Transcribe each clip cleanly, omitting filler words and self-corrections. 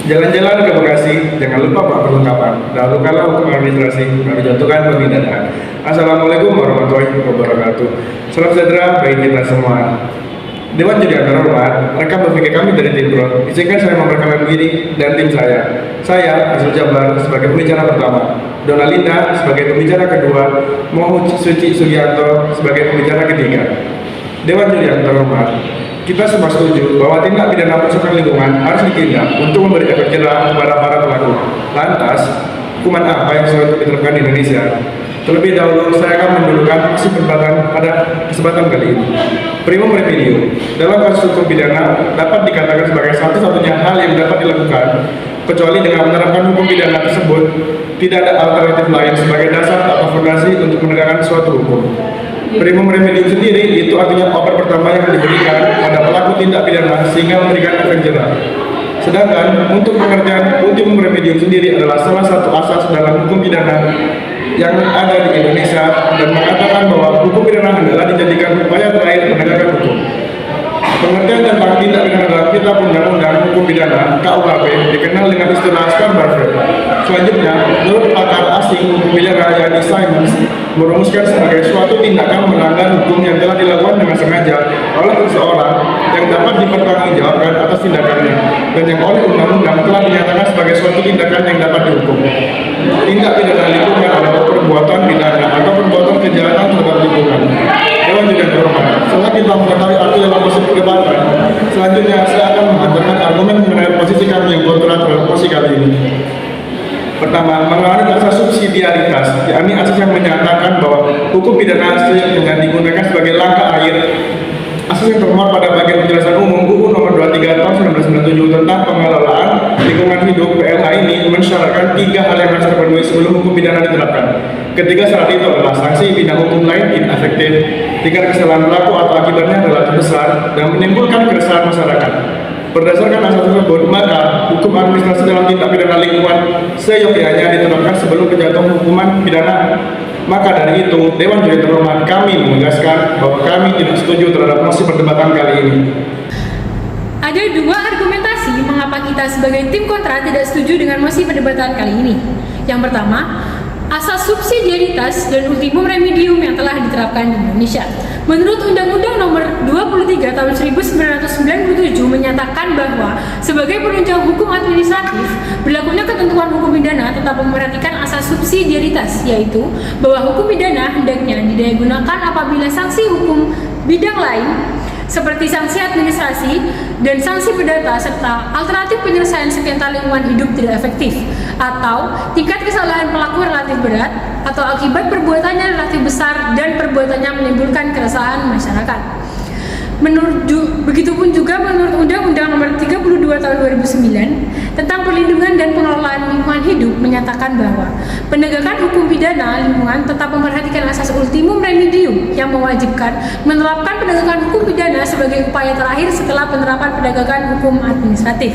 Jalan-jalan ke Bekasi, jangan lupa bawa perlengkapan. Lakukanlah hukum administrasi, lalu jatuhkan pemindahan. Assalamualaikum warahmatullahi wabarakatuh. Salam sejahtera bagi kita semua. Dewan Juri yang terhormat, rekan berpikir kami dari tim Pro, izinkan saya memperkenalkan diri dan tim saya. Saya, Azul Jabar, sebagai pembicara pertama, Dona Linda sebagai pembicara kedua, Mohud Suci Sugianto sebagai pembicara ketiga. Dewan Juri yang terhormat, kita semua setuju bahwa tindak pidana perusakan lingkungan harus ditindak untuk memberi efek jerah kepada para pelaku. Lantas, hukuman apa yang seharusnya diterapkan di Indonesia? Terlebih dahulu, saya akan mendulukan aksi perdebatan pada kesempatan kali ini. Primum remedio, dalam kasus hukum pidana dapat dikatakan sebagai satu-satunya hal yang dapat dilakukan, kecuali dengan menerapkan hukum pidana tersebut, tidak ada alternatif lain sebagai dasar atau fondasi untuk menegakkan suatu hukum. Primum remedium sendiri itu artinya obat pertama yang diberikan pada pelaku tindak pidana sehingga memberikan efek jerah. Sedangkan untuk pengertian ultimum remedium sendiri adalah salah satu asas dalam hukum pidana yang ada di Indonesia dan mengatakan bahwa hukum pidana adalah dijadikan upaya terakhir penegakan hukum. Pengertian tentang tindak pidana dalam kitab undang-undang hukum pidana (KUHP) dikenal dengan istilah Sternberger. Selanjutnya, menurut pakar asing hukum pidana yakni Simons, merumuskan sebagai suatu tindakan melanggar hukum yang telah dilakukan dengan sengaja oleh seseorang yang dapat dipertanggungjawabkan atas tindakannya dan yang oleh undang-undang telah dinyatakan sebagai suatu tindakan yang dapat dihukum. Tindak pidana lingkungan adalah perbuatan pidana atau perbuatan kejahatan terhadap lingkungan. Dewan Juri yang terhormat, setelah kita mengetahui arti dalam posisi perdebatan, selanjutnya saya akan menghantarkan argumen mengenai posisi kami yang kontra terhadap posisi kali ini. Pertama, mengenai asas subsidiaritas, yakni asas yang menyatakan bahwa hukum pidana yang digunakan sebagai langkah akhir. Asas yang termuat pada bagian penjelasan umum UU Nomor 23 Tahun 1997 tentang pengelolaan lingkungan hidup (PLH) ini mensyaratkan 3 hal yang harus terpenuhi sebelum hukum pidana diterapkan. Ketiga syarat itu adalah sanksi bidang hukum lain inefektif, tingkat kesalahan pelaku atau akibatnya relatif besar, dan menimbulkan keresahan masyarakat. Berdasarkan asas tersebut, maka hukum administrasi dalam tindak pidana lingkungan seyogyanya diterapkan sebelum penjatuhan hukuman pidana. Maka dari itu, Dewan Juri terhormat, kami menegaskan bahwa kami tidak setuju terhadap mosi perdebatan kali ini. Ada 2 argumentasi mengapa kita sebagai tim kontra tidak setuju dengan mosi perdebatan kali ini. Yang pertama, asas subsidiaritas dan ultimum remedium yang telah diterapkan di Indonesia. Menurut Undang-Undang Nomor 23 Tahun 1997 menyatakan bahwa sebagai penunjang hukum administratif, berlakunya ketentuan hukum pidana tetap memperhatikan asas subsidiaritas, yaitu bahwa hukum pidana hendaknya digunakan apabila sanksi hukum bidang lain seperti sanksi administrasi dan sanksi perdata serta alternatif penyelesaian sengketa lingkungan hidup tidak efektif, atau tingkat kesalahan pelaku relatif berat, atau akibat perbuatannya relatif besar dan perbuatannya menimbulkan keresahan masyarakat. Begitupun juga menurut Undang-Undang Nomor 32 Tahun 2009 tentang perlindungan dan pengelolaan lingkungan hidup menyatakan bahwa penegakan hukum pidana lingkungan tetap memperhatikan asas ultimum remedium yang mewajibkan menerapkan penegakan hukum pidana sebagai upaya terakhir setelah penerapan penegakan hukum administratif.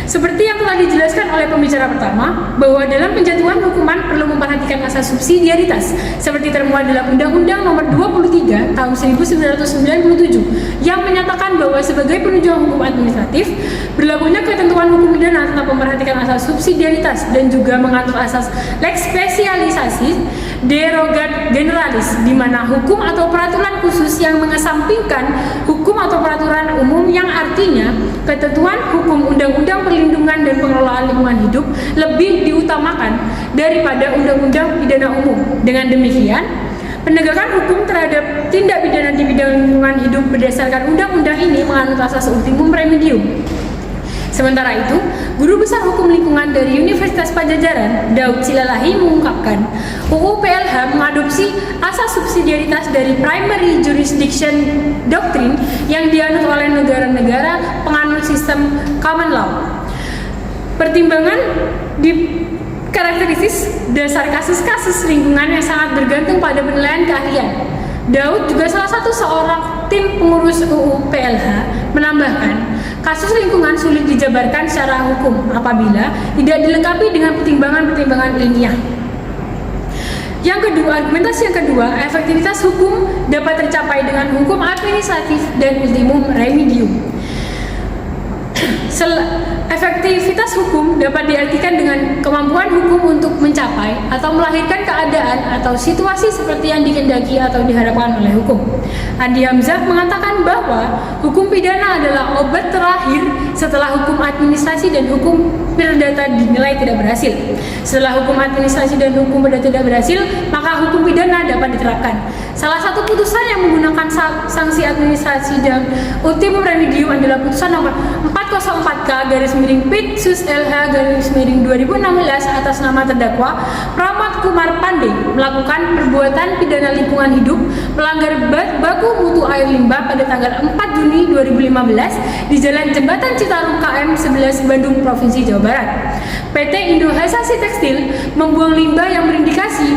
Seperti yang telah dijelaskan oleh pembicara pertama, bahwa dalam penjatuhan hukuman perlu memperhatikan asas subsidiaritas seperti termuat dalam Undang-Undang Nomor 23 Tahun 1997 yang menyatakan bahwa sebagai penunjang hukum administratif, berlakunya ketentuan hukum pidana tetap memperhatikan asas subsidiaritas dan juga mengatur asas lex specialisatis derogat generalis, di mana hukum atau peraturan khusus yang mengesampingkan hukum atau peraturan umum yang artinya ketentuan hukum undang-undang perlindungan dan pengelolaan lingkungan hidup lebih diutamakan daripada undang-undang pidana umum. Dengan demikian, penegakan hukum terhadap tindak pidana di bidang lingkungan hidup berdasarkan undang-undang ini menganut asas ultimum remedium. Sementara itu, Guru Besar Hukum Lingkungan dari Universitas Padjadjaran, Daud Silalahi mengungkapkan, UU PLH mengadopsi asas subsidiaritas dari Primary Jurisdiction Doctrine yang dianut oleh negara-negara penganut sistem common law. Pertimbangan di karakteristik dasar kasus-kasus lingkungan yang sangat bergantung pada penilaian keahlian. Daud juga salah satu seorang tim pengurus UU PLH menambahkan, kasus lingkungan sulit dijabarkan secara hukum apabila tidak dilengkapi dengan pertimbangan-pertimbangan ilmiah. Yang kedua, argumentasi yang kedua, efektivitas hukum dapat tercapai dengan hukum administratif dan ultimum remedium. efektivitas hukum dapat diartikan dengan kemampuan hukum untuk mencapai atau melahirkan keadaan atau situasi seperti yang dikehendaki atau diharapkan oleh hukum. Andi Hamzah mengatakan bahwa hukum pidana adalah obat terakhir setelah hukum administrasi dan hukum perdata dinilai tidak berhasil. Setelah hukum administrasi dan hukum perdata tidak berhasil, maka hukum pidana dapat diterapkan. Salah satu putusan yang menggunakan sanksi administrasi dan ultimum remedium adalah putusan nomor 404K/Pit/LH/2016 atas nama terdakwa Pramod Kumar Pandey melakukan perbuatan pidana lingkungan hidup melanggar baku mutu air limbah pada tanggal 4 Juni 2015 di Jalan Jembatan Citarum KM 11 Bandung, Provinsi Jawa Barat. PT Indo Hasasi Tekstil membuang limbah yang berindikasi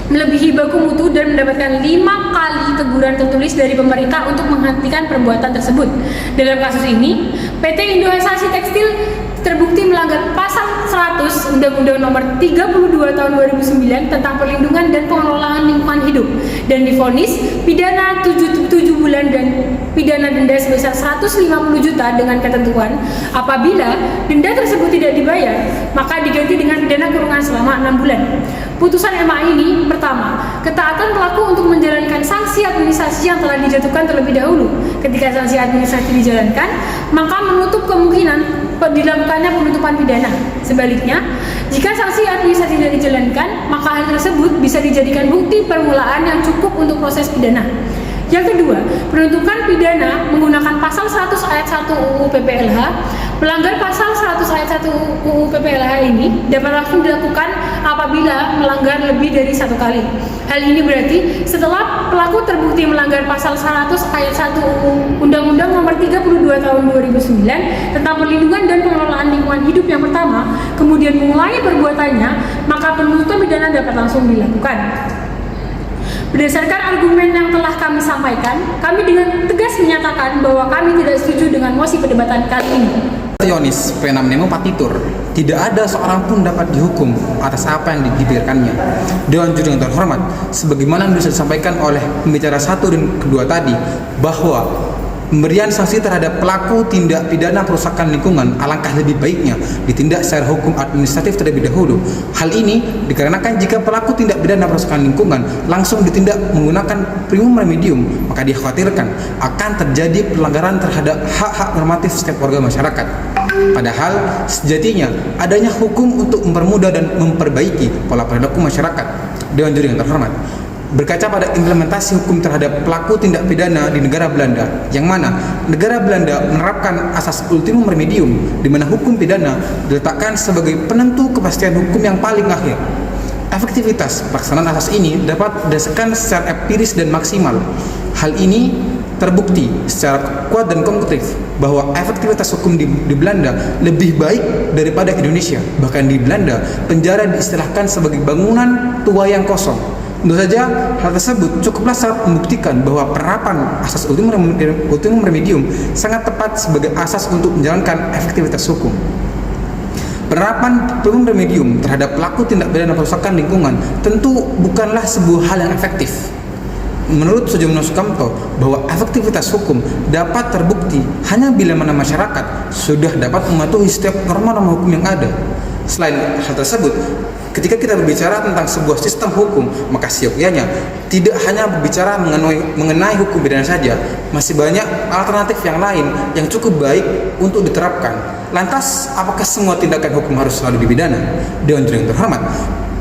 melebihi baku mutu dan mendapatkan 5 kali teguran tertulis dari pemerintah untuk menghentikan perbuatan tersebut. Dalam kasus ini, PT Indo Hasasi Tekstil terbukti melanggar pasal 100 Undang-Undang Nomor 32 Tahun 2009 tentang perlindungan dan pengelolaan lingkungan hidup dan divonis pidana 7 bulan dan pidana denda sebesar 150 juta dengan ketentuan apabila denda tersebut tidak dibayar maka diganti dengan pidana kurungan selama 6 bulan. Putusan MA ini pertama, ketaatan pelaku untuk menjalankan sanksi administrasi yang telah dijatuhkan terlebih dahulu. Ketika sanksi administrasi dijalankan, maka menutup kemungkinan dilakukannya penutupan pidana. Sebaliknya, jika sanksi administrasi tidak dijalankan, maka hal tersebut bisa dijadikan bukti permulaan yang cukup untuk proses pidana. Yang kedua, penuntutan pidana menggunakan pasal 100 ayat 1 UU PPLH. Melanggar pasal 100 ayat 1 UU PPLH ini dapat langsung dilakukan apabila melanggar lebih dari 1 kali. Hal ini berarti setelah pelaku terbukti melanggar pasal 100 ayat 1 UU Undang-Undang Nomor 32 Tahun 2009 tentang perlindungan dan pengelolaan lingkungan hidup yang pertama, kemudian mengulangi perbuatannya, maka penuntutan pidana dapat langsung dilakukan. Berdasarkan argumen yang telah kami sampaikan, kami dengan tegas menyatakan bahwa kami tidak setuju dengan mosi perdebatan kali ini. Yonis Penam Nemo Patitur, tidak ada seorang pun dapat dihukum atas apa yang dibicarakannya. Dewan Juri yang terhormat, sebagaimana yang bisa disampaikan oleh pembicara 1 dan kedua tadi, bahwa pemberian sanksi terhadap pelaku tindak pidana perusakan lingkungan alangkah lebih baiknya ditindak secara hukum administratif terlebih dahulu. Hal ini dikarenakan jika pelaku tindak pidana perusakan lingkungan langsung ditindak menggunakan primum remedium, maka dikhawatirkan akan terjadi pelanggaran terhadap hak-hak normatif setiap warga masyarakat. Padahal sejatinya adanya hukum untuk mempermudah dan memperbaiki pola perilaku masyarakat. Dewan Juri yang terhormat, berkaca pada implementasi hukum terhadap pelaku tindak pidana di negara Belanda, yang mana negara Belanda menerapkan asas ultimum remedium, di mana hukum pidana diletakkan sebagai penentu kepastian hukum yang paling akhir. Efektivitas pelaksanaan asas ini dapat didasarkan secara empiris dan maksimal. Hal ini terbukti secara kuat dan konkret bahwa efektivitas hukum di Belanda lebih baik daripada Indonesia. Bahkan di Belanda, penjara diistilahkan sebagai bangunan tua yang kosong. Tentu saja hal tersebut cukuplah sangat membuktikan bahwa penerapan asas ultimum remedium sangat tepat sebagai asas untuk menjalankan efektivitas hukum. Penerapan ultimum remedium terhadap pelaku tindak pidana perusakan lingkungan tentu bukanlah sebuah hal yang efektif. Menurut Sujono Sukamto, bahwa efektivitas hukum dapat terbukti hanya bila mana masyarakat sudah dapat mematuhi setiap norma-norma hukum yang ada. Selain hal tersebut, ketika kita berbicara tentang sebuah sistem hukum, maka siokianya tidak hanya berbicara mengenai hukum pidana saja, masih banyak alternatif yang lain yang cukup baik untuk diterapkan. Lantas, apakah semua tindakan hukum harus selalu dipidana? Dewan Juri yang terhormat,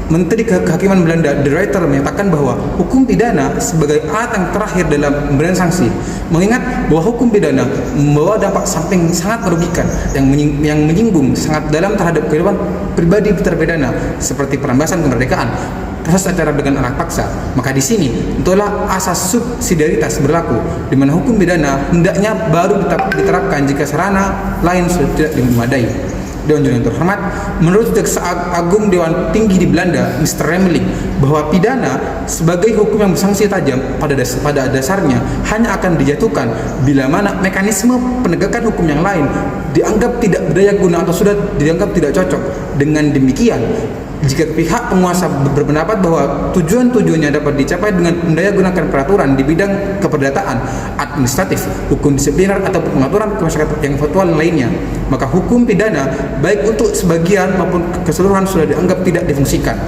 Menteri Kehakiman Belanda De Ruyter menyatakan bahwa hukum pidana sebagai alat yang terakhir dalam pemberian sanksi, mengingat bahwa hukum pidana membawa dampak samping sangat merugikan yang menyinggung sangat dalam terhadap kehidupan pribadi terpidana seperti perambasan kemerdekaan, proses acara dengan anak paksa. Maka di sini tentulah asas subsidiaritas berlaku, di mana hukum pidana hendaknya baru diterapkan jika sarana lain sudah tidak memadai. Dewan Juri yang terhormat, menurut Jaksa Agung Dewan Tinggi di Belanda, Mr. Remeling, bahwa pidana sebagai hukum yang bersanksi tajam pada dasarnya hanya akan dijatuhkan bila mana mekanisme penegakan hukum yang lain dianggap tidak berdaya guna atau sudah dianggap tidak cocok. Dengan demikian, Jika pihak penguasa berpendapat bahwa tujuan-tujuannya dapat dicapai dengan mendaya gunakan peraturan di bidang keperdataan, administratif, hukum disipliner atau pengaturan masyarakat yang faktual lainnya, maka hukum pidana baik untuk sebagian maupun keseluruhan sudah dianggap tidak difungsikan.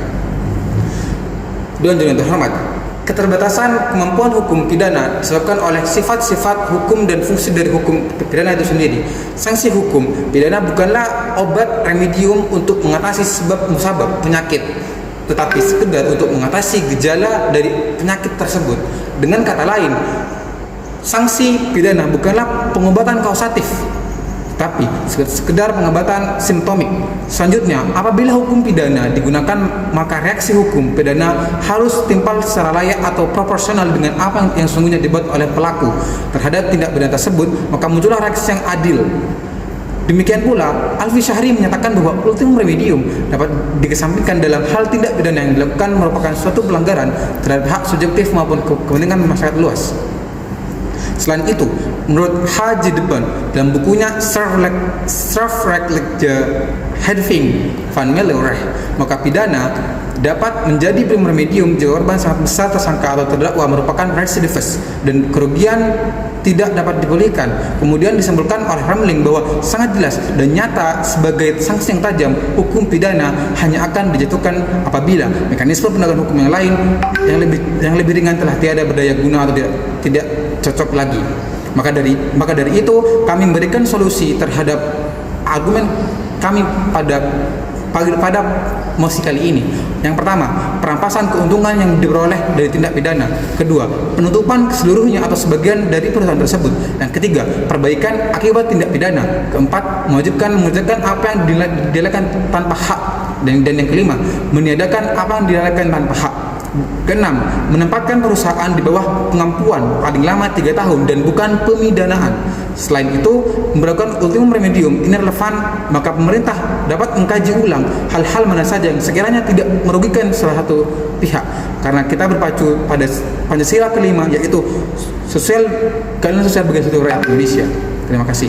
Dewan Juri yang terhormat, keterbatasan kemampuan hukum pidana disebabkan oleh sifat-sifat hukum dan fungsi dari hukum pidana itu sendiri. Sanksi hukum pidana bukanlah obat remedium untuk mengatasi sebab musabab penyakit, tetapi sekedar untuk mengatasi gejala dari penyakit tersebut. Dengan kata lain, sanksi pidana bukanlah pengobatan kausatif, tapi sekedar pengobatan simptomik. Selanjutnya, apabila hukum pidana digunakan, maka reaksi hukum pidana harus timpal secara layak atau proporsional dengan apa yang sesungguhnya dibuat oleh pelaku terhadap tindak pidana tersebut, maka muncullah reaksi yang adil. Demikian pula, Alfi Syahri menyatakan bahwa ultimum remedium dapat dikesampingkan dalam hal tindak pidana yang dilakukan merupakan suatu pelanggaran terhadap hak subjektif maupun kepentingan masyarakat luas. Selain itu, menurut Haji Depan dalam bukunya Strafrechtliche Handhaving van Millenrecht, maka pidana dapat menjadi primum remedium jika korban sangat besar tersangka atau terdakwa merupakan recidivist dan kerugian tidak dapat dipulihkan. Kemudian disimpulkan oleh Ramling bahwa sangat jelas dan nyata sebagai sanksi yang tajam, hukum pidana hanya akan dijatuhkan apabila mekanisme penegakan hukum yang lain yang lebih ringan telah tiada berdaya guna atau tidak cocok lagi. Maka dari itu kami memberikan solusi terhadap argumen kami pada mosi kali ini. Yang pertama, perampasan keuntungan yang diperoleh dari tindak pidana. Kedua, penutupan keseluruhnya atau sebagian dari perusahaan tersebut. Yang ketiga, perbaikan akibat tindak pidana. Keempat, mengerjakan apa yang dilakukan tanpa hak. Dan yang kelima, meniadakan apa yang dilakukan tanpa hak. Keenam, menempatkan perusahaan di bawah pengampuan paling lama 3 tahun dan bukan pemidanaan. Selain itu, memperlakukan ultimum remedium ini relevan, maka pemerintah dapat mengkaji ulang hal-hal mana saja yang sekiranya tidak merugikan salah satu pihak. Karena kita berpacu pada Pancasila kelima, yaitu keadilan sosial bagi seluruh rakyat Indonesia. Terima kasih.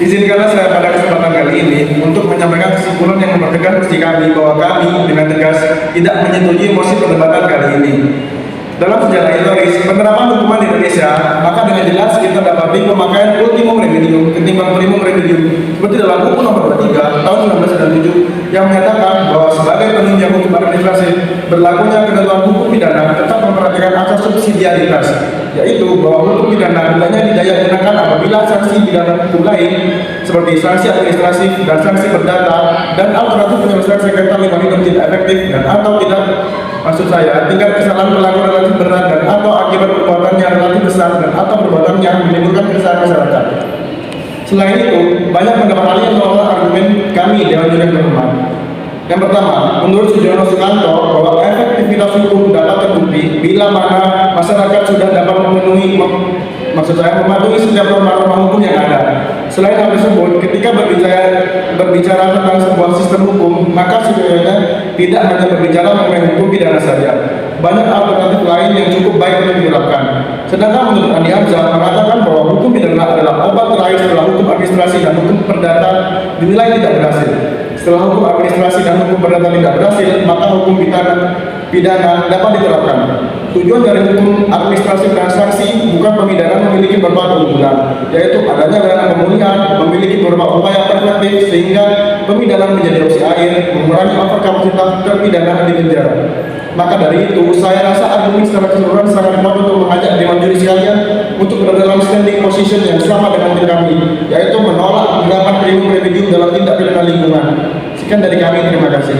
Izinkanlah saya pada kesempatan kali ini untuk menyampaikan kesimpulan yang mempertegas posisi kami bahwa kami dengan tegas tidak menyetujui mosi perdebatan kali ini. Dalam sejarah historis penerapan hukuman di Indonesia, maka dengan jelas kita dapati pemakaian ultimum remedium ketimbang primum remedium, seperti dalam Buku Nomor 23 tahun 1997 yang menyatakan bahwa sebagai penunjang hukum administrasi berlakunya ketentuan hukum pidana tetap memperhatikan asas subsidiaritas, yaitu bahwa hukum pidana hendaknya didaya gunakan apabila sanksi pidana hukum lain seperti sanksi administratif dan sanksi perdata dan alternatif penyelesaian sengketa lingkungan hidup tidak efektif dan atau tidak, maksud saya, tingkat kesalahan pelaku relatif berat dan atau akibat perbuatannya relatif besar dan atau perbuatannya menimbulkan keresahan masyarakat. Selain itu, banyak pendapat ahli yang menolak argumen kami Dewan Juri yang terhormat. Yang pertama, menurut Sujono Sukanto bahwa efektivitas hukum dapat terbukti bila mana masyarakat sudah dapat mematuhi setiap norma-norma hukum yang ada. Selain hal tersebut, ketika berbicara tentang sebuah sistem hukum, maka sebenarnya tidak hanya berbicara mengenai hukum pidana saja. Banyak alternatif lain yang cukup baik untuk diterapkan. Sedangkan menurut Andi Hamzah mengatakan bahwa hukum pidana adalah obat terakhir setelah hukum administrasi dan hukum perdata dinilai tidak berhasil. Setelah hukum administrasi dan hukum perdata tidak berhasil, maka hukum pidana dapat diterapkan. Tujuan dari hukum administrasi dan sanksi bukan pemidanaan memiliki beberapa keunggulan, yaitu adanya dana pemulihan, memiliki beberapa upaya preventif sehingga pemidanaan menjadi opsi akhir, mengurangi overkapasitas terpidana di penjara. Maka dari itu, saya rasa argumen secara keseluruhan sangat kuat untuk mengajak Dewan Juri sekalian untuk berada dalam standing position yang sama dengan tim kami, yaitu menolak penerapan primum remedium dalam tindak pidana lingkungan. Sekian dari kami, terima kasih.